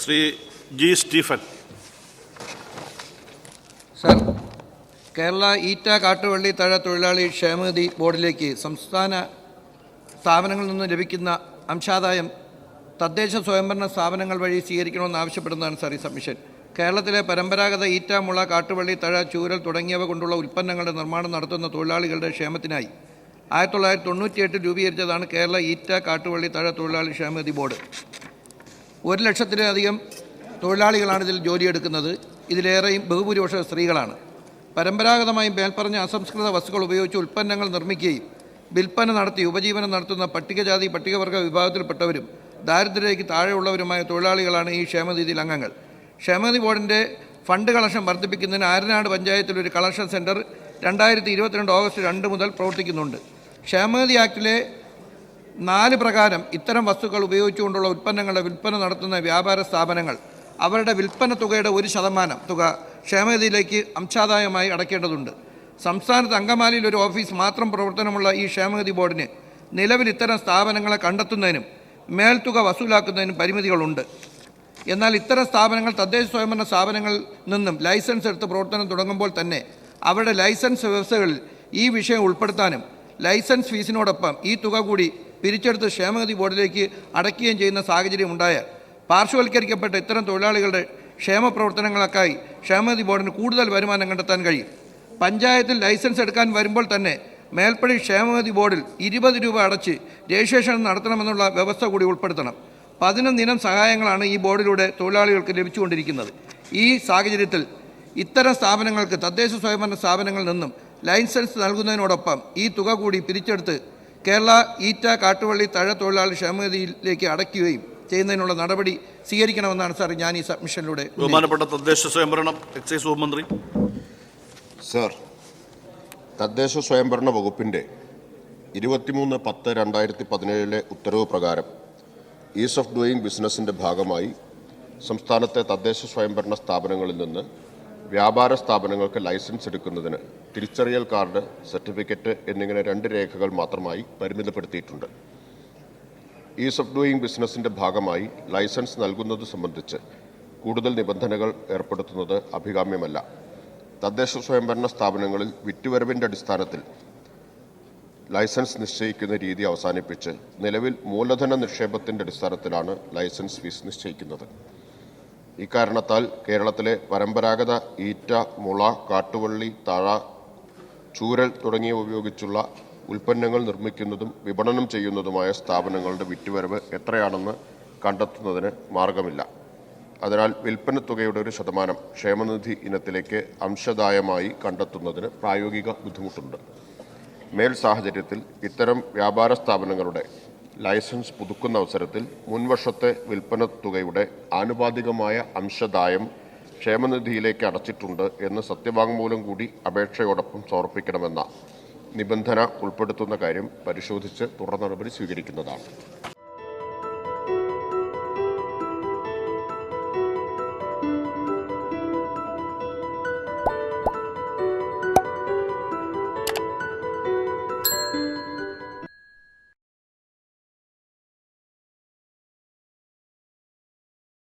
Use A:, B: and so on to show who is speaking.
A: Shri G Stephen.
B: Sir, Kerala ഈറ്റ കാട്ടുവള്ളി തഴ തൊഴിലാളി ക്ഷേമനിധി ബോർഡിലേക്ക് സംസ്ഥാന സ്ഥാപനങ്ങളിൽ നിന്ന് ലഭിക്കുന്ന അംശാദായം തദ്ദേശ സ്വയംഭരണ സ്ഥാപനങ്ങൾ വഴി സ്വീകരിക്കണമെന്ന് ആവശ്യപ്പെടുന്നതാണ് സാർ ഈ സബ്മിഷൻ. കേരളത്തിലെ പരമ്പരാഗത ഈറ്റ, മുള, കാട്ടുവള്ളി, തഴ, ചൂരൽ തുടങ്ങിയവ കൊണ്ടുള്ള ഉൽപ്പന്നങ്ങളുടെ നിർമ്മാണം നടത്തുന്ന തൊഴിലാളികളുടെ ക്ഷേമത്തിനായി 1998 രൂപീകരിച്ചതാണ് കേരള ഈറ്റ, കാട്ടുവള്ളി, തഴ തൊഴിലാളി ക്ഷേമനിധി ബോർഡ്. 1 ലക്ഷത്തിലധികം തൊഴിലാളികളാണ് ഇതിൽ ജോലിയെടുക്കുന്നത്. ഇതിലേറെയും ബഹുഭൂരിപക്ഷം സ്ത്രീകളാണ്. പരമ്പരാഗതമായും മേൽപ്പറഞ്ഞ അസംസ്കൃത വസ്തുക്കൾ ഉപയോഗിച്ച് ഉൽപ്പന്നങ്ങൾ നിർമ്മിക്കുകയും വിൽപ്പന നടത്തി ഉപജീവനം നടത്തുന്ന പട്ടികജാതി പട്ടികവർഗ വിഭാഗത്തിൽപ്പെട്ടവരും ദാരിദ്ര്യരേഖയ്ക്ക് താഴെയുള്ളവരുമായ തൊഴിലാളികളാണ് ഈ ക്ഷേമനിധിയിൽ അംഗങ്ങൾ. ക്ഷേമനിധി ബോർഡിൻ്റെ ഫണ്ട് കളക്ഷൻ വർദ്ധിപ്പിക്കുന്നതിന് ആരനാട് പഞ്ചായത്തിൽ ഒരു കളക്ഷൻ സെൻറ്റർ 2022 ഓഗസ്റ്റ് 2 മുതൽ പ്രവർത്തിക്കുന്നുണ്ട്. ക്ഷേമനിധി ആക്ടിലെ 4 പ്രകാരം ഇത്തരം വസ്തുക്കൾ ഉപയോഗിച്ചുകൊണ്ടുള്ള ഉൽപ്പന്നങ്ങളുടെ വിൽപ്പന നടത്തുന്ന വ്യാപാര സ്ഥാപനങ്ങൾ അവരുടെ വിൽപ്പന തുകയുടെ 1% തുക ക്ഷേമനിധിയിലേക്ക് അംശാദായമായി അടയ്ക്കേണ്ടതുണ്ട്. സംസ്ഥാനത്ത് അങ്കമാലിയിൽ ഒരു ഓഫീസ് മാത്രം പ്രവർത്തനമുള്ള ഈ ക്ഷേമനിധി ബോർഡിന് നിലവിൽ ഇത്തരം സ്ഥാപനങ്ങളെ കണ്ടെത്തുന്നതിനും മേൽത്തുക വസൂലാക്കുന്നതിനും പരിമിതികളുണ്ട്. എന്നാൽ ഇത്തരം സ്ഥാപനങ്ങൾ തദ്ദേശ സ്വയംഭരണ സ്ഥാപനങ്ങളിൽ നിന്നും ലൈസൻസ് എടുത്ത് പ്രവർത്തനം തുടങ്ങുമ്പോൾ തന്നെ അവരുടെ ലൈസൻസ് വ്യവസ്ഥകളിൽ ഈ വിഷയം ഉൾപ്പെടുത്താനും ലൈസൻസ് ഫീസിനോടൊപ്പം ഈ തുക കൂടി പിരിച്ചെടുത്ത് ക്ഷേമനിധി ബോർഡിലേക്ക് അടയ്ക്കുകയും ചെയ്യുന്ന സാഹചര്യം ഉണ്ടായാൽ പാർശ്വവൽക്കരിക്കപ്പെട്ട ഇത്തരം തൊഴിലാളികളുടെ ക്ഷേമ പ്രവർത്തനങ്ങൾക്കായി ക്ഷേമനിധി ബോർഡിന് കൂടുതൽ വരുമാനം കണ്ടെത്താൻ കഴിയും. പഞ്ചായത്തിൽ ലൈസൻസ് എടുക്കാൻ വരുമ്പോൾ തന്നെ മേൽപ്പടി ക്ഷേമനിധി ബോർഡിൽ 20 രൂപ അടച്ച് രജിസ്ട്രേഷൻ നടത്തണമെന്നുള്ള വ്യവസ്ഥ കൂടി ഉൾപ്പെടുത്തണം. 11 ഇനം സഹായങ്ങളാണ് ഈ ബോർഡിലൂടെ തൊഴിലാളികൾക്ക് ലഭിച്ചുകൊണ്ടിരിക്കുന്നത്. ഈ സാഹചര്യത്തിൽ ഇത്തരം സ്ഥാപനങ്ങൾക്ക് തദ്ദേശ സ്വയംഭരണ സ്ഥാപനങ്ങളിൽ നിന്നും ലൈസൻസ് നൽകുന്നതിനോടൊപ്പം ഈ തുക കൂടി പിരിച്ചെടുത്ത് കേരള ഈറ്റ, കാട്ടുവള്ളി, തഴ തൊഴിലാളി ക്ഷേമനിധിയിലേക്ക് അടയ്ക്കുകയും ചെയ്യുന്നതിനുള്ള നടപടി സ്വീകരിക്കണമെന്നാണ് സാർ ഞാൻ ഈ സബ്മിഷനിലൂടെ.
A: ബഹുമാനപ്പെട്ട തദ്ദേശ സ്വയംഭരണം എക്സൈസ് വകുപ്പ് മന്ത്രി.
C: സർ, തദ്ദേശ സ്വയംഭരണ വകുപ്പിൻ്റെ 23/10/2017 ഉത്തരവ് പ്രകാരം ഈസ് ഓഫ് ഡൂയിങ് ബിസിനസിൻ്റെ ഭാഗമായി സംസ്ഥാനത്തെ തദ്ദേശ സ്വയംഭരണ സ്ഥാപനങ്ങളിൽ നിന്ന് വ്യാപാര സ്ഥാപനങ്ങൾക്ക് ലൈസൻസ് എടുക്കുന്നതിന് തിരിച്ചറിയൽ കാർഡ്, സർട്ടിഫിക്കറ്റ് എന്നിങ്ങനെ 2 രേഖകൾ മാത്രമായി പരിമിതപ്പെടുത്തിയിട്ടുണ്ട്. ഈസ് ഓഫ് ഡൂയിങ് ബിസിനസിൻ്റെ ഭാഗമായി ലൈസൻസ് നൽകുന്നത് സംബന്ധിച്ച് കൂടുതൽ നിബന്ധനകൾ ഏർപ്പെടുത്തുന്നത് അഭികാമ്യമല്ല. തദ്ദേശ സ്വയംഭരണ സ്ഥാപനങ്ങളിൽ വിറ്റുവരവിൻ്റെ അടിസ്ഥാനത്തിൽ ലൈസൻസ് നിശ്ചയിക്കുന്ന രീതി അവസാനിപ്പിച്ച് നിലവിൽ മൂലധന നിക്ഷേപത്തിൻ്റെ അടിസ്ഥാനത്തിലാണ് ലൈസൻസ് ഫീസ് നിശ്ചയിക്കുന്നത്. ഇക്കാരണത്താൽ കേരളത്തിലെ പരമ്പരാഗത ഈറ്റ, മുള, കാട്ടുവള്ളി, തഴ, ചൂരൽ തുടങ്ങിയവ ഉപയോഗിച്ചുള്ള ഉൽപ്പന്നങ്ങൾ നിർമ്മിക്കുന്നതും വിപണനം ചെയ്യുന്നതുമായ സ്ഥാപനങ്ങളുടെ വിറ്റുവരവ് എത്രയാണെന്ന് കണ്ടെത്തുന്നതിന് മാർഗമില്ല. അതിനാൽ വിൽപ്പന തുകയുടെ 1% ക്ഷേമനിധി ഇനത്തിലേക്ക് അംശദായമായി കണ്ടെത്തുന്നതിന് പ്രായോഗിക ബുദ്ധിമുട്ടുണ്ട്. മേൽ സാഹചര്യത്തിൽ ഇത്തരം വ്യാപാര സ്ഥാപനങ്ങളുടെ ലൈസൻസ് പുതുക്കുന്ന അവസരത്തിൽ മുൻവർഷത്തെ വിൽപ്പന തുകയുടെ ആനുപാതികമായ അംശദായം ക്ഷേമനിധിയിലേക്ക് അടച്ചിട്ടുണ്ട് എന്ന് സത്യവാങ്മൂലം കൂടി അപേക്ഷയോടൊപ്പം സമർപ്പിക്കണമെന്ന നിബന്ധന ഉൾപ്പെടുത്തുന്ന കാര്യം പരിശോധിച്ച് തുടർ നടപടി സ്വീകരിക്കുന്നതാണ്.